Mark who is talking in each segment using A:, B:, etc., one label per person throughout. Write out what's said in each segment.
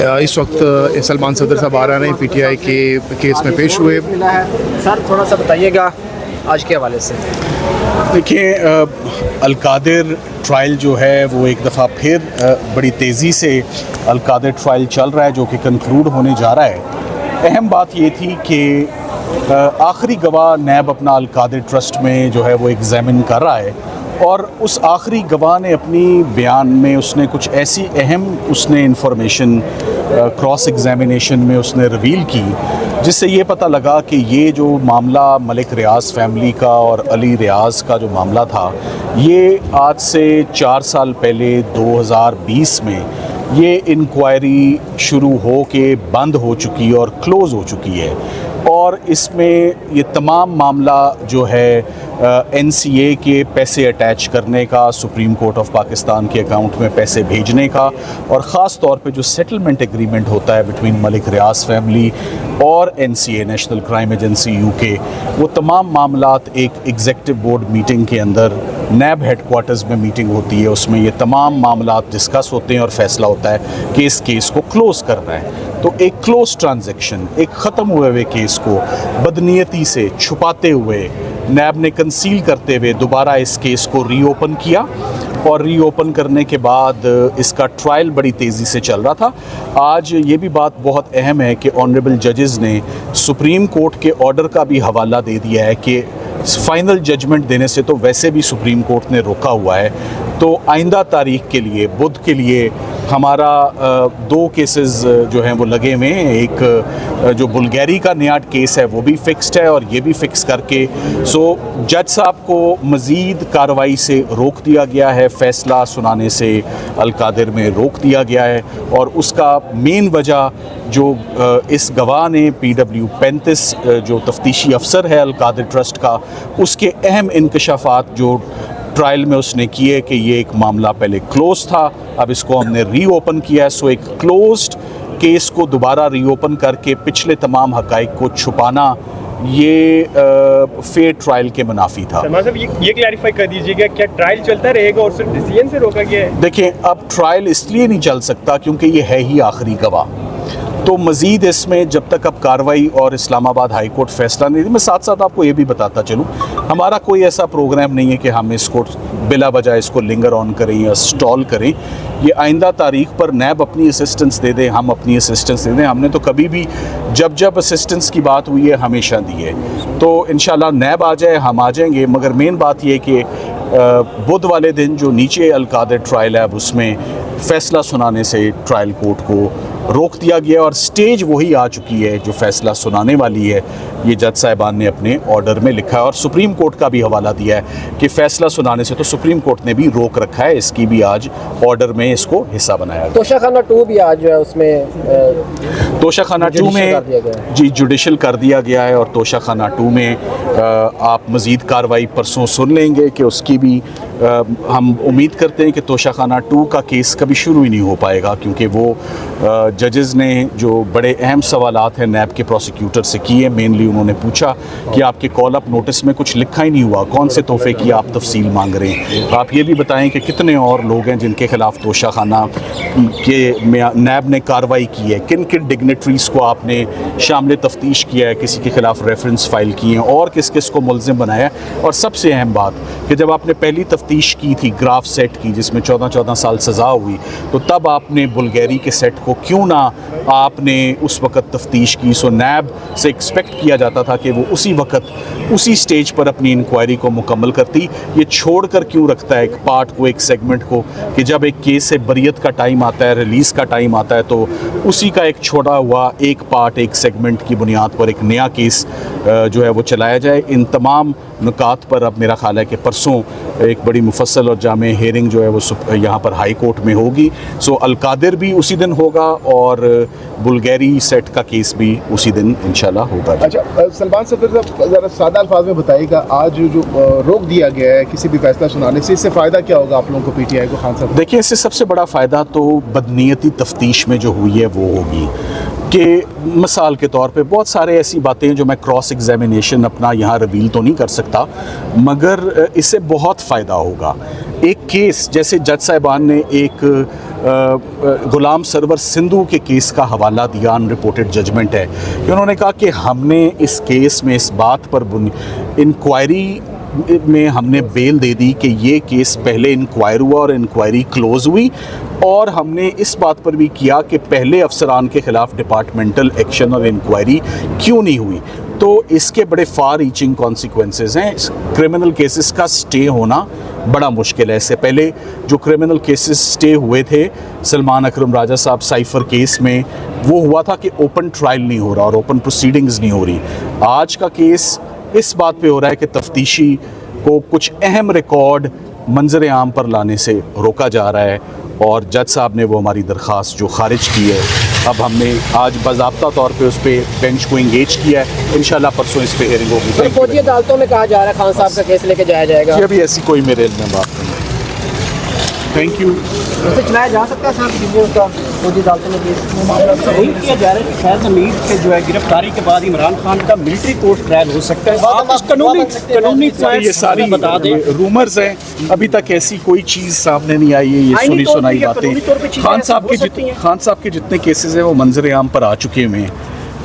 A: اس وقت سلمان صدر صاحب آ رہے ہیں پی ٹی آئی کے کیس میں پیش ہوئے.
B: سر تھوڑا سا بتائیے گا آج کے حوالے سے.
C: دیکھیں، القادر ٹرائل جو ہے وہ ایک دفعہ پھر بڑی تیزی سے القادر ٹرائل چل رہا ہے جو کہ کنکلوڈ ہونے جا رہا ہے. اہم بات یہ تھی کہ آخری گواہ نیب اپنا القادر ٹرسٹ میں جو ہے وہ ایگزامن کر رہا ہے، اور اس آخری گواہ نے اپنی بیان میں اس نے کچھ ایسی اہم انفارمیشن کراس ایگزامینیشن میں اس نے ریویل کی جس سے یہ پتہ لگا کہ یہ جو معاملہ ملک ریاض فیملی کا اور علی ریاض کا جو معاملہ تھا، یہ آج سے 4 سال پہلے 2020 میں یہ انکوائری شروع ہو کے بند ہو چکی اور کلوز ہو چکی ہے. اور اس میں یہ تمام معاملہ جو ہے این سی اے کے پیسے اٹیچ کرنے کا، سپریم کورٹ آف پاکستان کے اکاؤنٹ میں پیسے بھیجنے کا، اور خاص طور پہ جو سیٹلمنٹ ایگریمنٹ ہوتا ہے بٹوین ملک ریاض فیملی اور N C A national crime agency U K, وہ تمام معاملات ایک ایگزیکٹو بورڈ میٹنگ کے اندر نیب ہیڈ کوارٹرز میں میٹنگ ہوتی ہے. اس میں یہ تمام معاملات ڈسکس ہوتے ہیں اور فیصلہ ہوتا ہے کہ اس کیس کو کلوز کرنا ہے. تو ایک کلوز ٹرانزیکشن، ایک ختم ہوئے ہوئے کیس کو بدنیتی سے چھپاتے ہوئے نیب نے کنسیل کرتے ہوئے دوبارہ اس کیس کو ری اوپن کیا، اور ری اوپن کرنے کے بعد اس کا ٹرائل بڑی تیزی سے چل رہا تھا. آج یہ بھی بات بہت اہم ہے کہ آنریبل ججز نے سپریم کورٹ کے آرڈر کا بھی حوالہ دے دیا ہے کہ فائنل ججمنٹ دینے سے تو ویسے بھی سپریم کورٹ نے روکا ہوا ہے. تو آئندہ تاریخ کے لیے، بدھ کے لیے، ہمارا 2 کیسز جو ہیں وہ لگے ہوئے ہیں. ایک جو بلگیری کا نیا کیس ہے وہ بھی فکسڈ ہے، اور یہ بھی فکس کر کے جج صاحب کو مزید کارروائی سے روک دیا گیا ہے، فیصلہ سنانے سے القادر میں روک دیا گیا ہے. اور اس کا مین وجہ جو اس گواہ نے PW35 جو تفتیشی افسر ہے القادر ٹرسٹ کا، اس کے اہم انکشافات جو ٹرائل میں اس نے کیے کہ یہ ایک معاملہ پہلے کلوز تھا، اب اس کو ہم نے ری اوپن کیا ہے. سو ایک کلوزڈ کیس کو دوبارہ ری اوپن کر کے پچھلے تمام حقائق کو چھپانا، یہ فیئر ٹرائل کے منافی تھا.
D: سلمان صاحب یہ کلیریفائی کر دیجیے گا، کیا ٹرائل چلتا رہے گا اور صرف ڈیسیژن سے روکا گیا ہے؟
C: دیکھیں، اب ٹرائل اس لیے نہیں چل سکتا کیونکہ یہ ہے ہی آخری گواہ. تو مزید اس میں جب تک اب کارروائی اور اسلام آباد ہائی کورٹ فیصلہ نہیں دی، میں ساتھ ساتھ آپ کو یہ بھی بتاتا چلوں، ہمارا کوئی ایسا پروگرام نہیں ہے کہ ہم اس کو بلا وجہ اس کو لنگر آن کریں یا سٹال کریں. یہ آئندہ تاریخ پر نیب اپنی اسسٹنس دے دیں، ہم اپنی اسسٹنس دے دیں. ہم نے تو کبھی بھی جب اسسٹنس کی بات ہوئی ہے ہمیشہ دی ہے. تو انشاءاللہ نیب آ جائے، ہم آ جائیں گے. مگر مین بات یہ کہ بدھ والے دن جو نیچے القادر ٹرائل ہے، اب اس میں فیصلہ سنانے سے ٹرائل کورٹ کو روک دیا گیا، اور سٹیج وہی آ چکی ہے جو فیصلہ سنانے والی ہے. یہ جج صاحبان نے اپنے آرڈر میں لکھا ہے، اور سپریم کورٹ کا بھی حوالہ دیا ہے کہ فیصلہ سنانے سے تو سپریم کورٹ نے بھی روک رکھا ہے. اس کی بھی آج آرڈر میں اس کو حصہ بنایا گیا.
B: توشہ خانہ 2 بھی آج جو ہے اس میں
C: توشہ خانہ 2 میں جی جوڈیشل کر دیا گیا ہے، اور توشہ خانہ 2 میں آپ مزید کارروائی پرسوں سن لیں گے کہ اس کی بھی ہم امید کرتے ہیں کہ توشہ خانہ 2 کا کیس کبھی شروع ہی نہیں ہو پائے گا، کیونکہ وہ ججز نے جو بڑے اہم سوالات ہیں نیب کے پروسیکیوٹر سے کیے. مینلی انہوں نے پوچھا کہ آپ کے کال اپ نوٹس میں کچھ لکھا ہی نہیں ہوا، کون سے تحفے کی آپ تفصیل مانگ رہے ہیں. آپ یہ بھی بتائیں کہ کتنے اور لوگ ہیں جن کے خلاف توشہ خانہ کے نیب نے کارروائی کی ہے، کن کن ڈگنیٹریز کو آپ نے شامل تفتیش کیا ہے، کسی کے خلاف ریفرنس فائل کیے ہیں، اور کس کس کو ملزم بنایا ہے. اور سب سے اہم بات کہ جب آپ نے پہلی تفتیش کی تھی گراف سیٹ کی جس میں 14 سال سزا ہوئی، تو تب آپ نے بلگیری کے سیٹ کو کیوں نہ آپ نے اس وقت تفتیش کی. سو نیب سے ایکسپیکٹ کیا جاتا تھا کہ وہ اسی وقت اسی سٹیج پر اپنی انکوائری کو مکمل کرتی. یہ چھوڑ کر کیوں رکھتا ہے ایک پارٹ کو، ایک سیگمنٹ کو، کہ جب ایک کیس سے بریت کا ٹائم آتا ہے، ریلیز کا ٹائم آتا ہے، تو اسی کا ایک چھوڑا ہوا ایک پارٹ، ایک سیگمنٹ کی بنیاد پر ایک نیا کیس جو ہے وہ چلایا جائے. ان تمام نکات پر اب میرا خیال ہے کہ پرسوں ایک بڑی مفصل اور جامع ہیئرنگ جو ہے وہ یہاں پر ہائی کورٹ میں ہوگی. سو القادر بھی اسی دن ہوگا، اور بلگیری سیٹ کا کیس بھی اسی دن انشاءاللہ ہوگا.
A: اچھا سلمان صدر صاحب ذرا سادہ الفاظ میں بتائیے گا، آج جو روک دیا گیا ہے کسی بھی فیصلہ سنانے سے، اس سے فائدہ کیا ہوگا آپ لوگوں کو، پی ٹی آئی کو؟ خان صاحب
C: دیکھیں، اس سے سب سے بڑا فائدہ تو بدنیتی تفتیش میں جو ہوئی ہے وہ ہوگی. کہ مثال کے طور پہ بہت سارے ایسی باتیں ہیں جو میں کراس ایگزامینیشن اپنا یہاں ریویل تو نہیں کر سکتا، مگر اس سے بہت فائدہ ہوگا۔ ایک کیس جیسے جج صاحبان نے ایک غلام سرور سندھو کے کیس کا حوالہ دیا، ان رپورٹڈ ججمنٹ ہے کہ انہوں نے کہا کہ ہم نے اس کیس میں اس بات پر انکوائری میں ہم نے بیل دے دی کہ یہ کیس پہلے انکوائر ہوا اور انکوائری کلوز ہوئی، اور ہم نے اس بات پر بھی کیا کہ پہلے افسران کے خلاف ڈپارٹمنٹل ایکشن اور انکوائری کیوں نہیں ہوئی۔ تو اس کے بڑے فار ریچنگ کانسیکوینسز ہیں۔ کرمنل کیسز کا سٹے ہونا بڑا مشکل ہے۔ اس سے پہلے جو کرمنل کیسز سٹے ہوئے تھے سلمان اکرم راجہ صاحب سائفر کیس میں، وہ ہوا تھا کہ اوپن ٹرائل نہیں ہو رہا اور اوپن پروسیڈنگز نہیں ہو رہی۔ آج کا کیس اس بات پہ ہو رہا ہے کہ تفتیشی کو کچھ اہم ریکارڈ منظر عام پر لانے سے روکا جا رہا ہے، اور جج صاحب نے وہ ہماری درخواست جو خارج کی ہے، اب ہم نے آج باضابطہ طور پہ اس پہ بینچ کو انگیج کیا ہے، انشاءاللہ پرسوں اس پہ ہیئرنگ ہوگی۔
B: فوجی عدالتوں میں کہا جا رہا ہے خان صاحب کا کیس لے کے جایا جائے گا،
C: یہ ابھی ایسی کوئی میرے علم میں بات نہیں ہے۔ Thank you.
B: اسے چلایا جا سکتا ہے صاحب کا فوجی عدالتوں میں کیس؟
E: صحیح کیا جا رہا ہے کہ فیض حمید کے جو ہے گرفتاری کے بعد عمران خان کا ملٹری کورٹ ٹرائل ہو سکتا ہے۔ آپ اس قانونی
C: یہ ساری
E: بتا دیں۔
C: رومرز ہیں، ابھی تک ایسی کوئی چیز سامنے نہیں آئی ہے، یہ سنی سنائی باتیں۔ خان صاحب کے جتنے کیسز ہیں وہ منظر عام پر آ چکے ہوئے ہیں،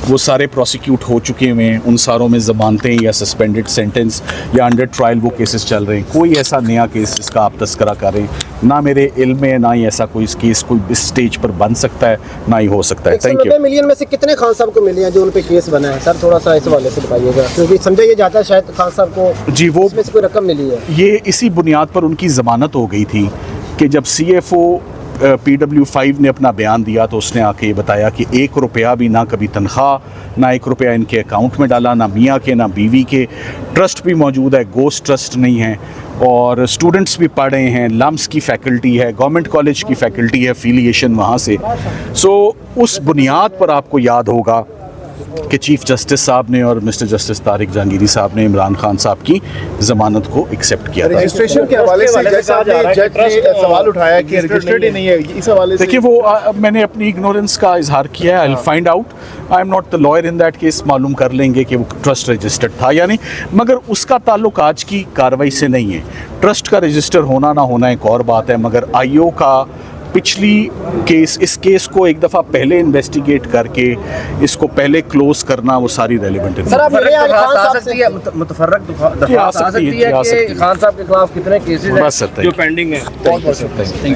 C: وہ سارے پروسیکیوٹ ہو چکے ہوئے ہیں، ان ساروں میں ضمانتیں یا سسپینڈڈ سینٹنس یا انڈر ٹرائل وہ کیسز چل رہے ہیں۔ کوئی ایسا نیا کیس جس کا آپ تذکرہ کر رہے ہیں نہ میرے علم میں، نہ ہی ایسا کوئی کیس کوئی اس سٹیج پر بن سکتا ہے، نہ ہی ہو سکتا ہے۔ Thank you.
B: 190 ملین میں سے کتنے خان صاحب کو ملے ہیں جو ان پہ کیس بنا ہے؟ سر تھوڑا سا اس حوالے سے بتائیے گا، کیونکہ سمجھا یہ جاتا ہے شاید خان صاحب کو
C: جی وہ
B: اس میں سے کوئی رقم ملی ہے۔
C: یہ اسی بنیاد پر ان کی ضمانت ہو گئی تھی کہ جب سی ایف او PW5 نے اپنا بیان دیا تو اس نے آ کے یہ بتایا کہ 1 روپیہ بھی نہ کبھی تنخواہ، نہ 1 روپیہ ان کے اکاؤنٹ میں ڈالا، نہ میاں کے نہ بیوی کے، ٹرسٹ بھی موجود ہے، گوسٹ ٹرسٹ نہیں ہے، اور اسٹوڈنٹس بھی پڑھ رہے ہیں، لمس کی فیکلٹی ہے، گورنمنٹ کالج کی فیکلٹی ہے، افیلیشن وہاں سے۔ سو اس بنیاد پر آپ کو یاد ہوگا کہ چیف جسٹس صاحب نے اور مسٹر جسٹس طارق جہانگیری صاحب نے عمران خان صاحب کی ضمانت کو ایکسیپٹ کیا تھا۔
A: رجسٹریشن کے حوالے سے جج صاحب نے سوال اٹھایا کہ رجسٹرڈ ہی نہیں ہے، اس حوالے سے
C: دیکھیے وہ میں نے اپنی اگنورنس کا اظہار کیا ہے، I will find out, I am not the liar in that case, معلوم کر لیں گے کہ وہ ٹرسٹ رجسٹرڈ تھا یا نہیں، مگر اس کا تعلق آج کی کارروائی سے نہیں ہے۔ ٹرسٹ کا رجسٹر ہونا نہ ہونا ایک اور بات ہے، مگر آئی او کا پچھلی کیس، اس کیس کو ایک دفعہ پہلے انویسٹیگیٹ کر کے اس کو پہلے کلوز کرنا، وہ ساری ریلیونٹ ہے۔
B: سر آپ میرے آج خان صاحب سے
E: متفرق
C: آ سکتی ہے
B: کہ خان صاحب کے خلاف کتنے کیسز ہیں
C: بس
E: جو پینڈنگ ہے۔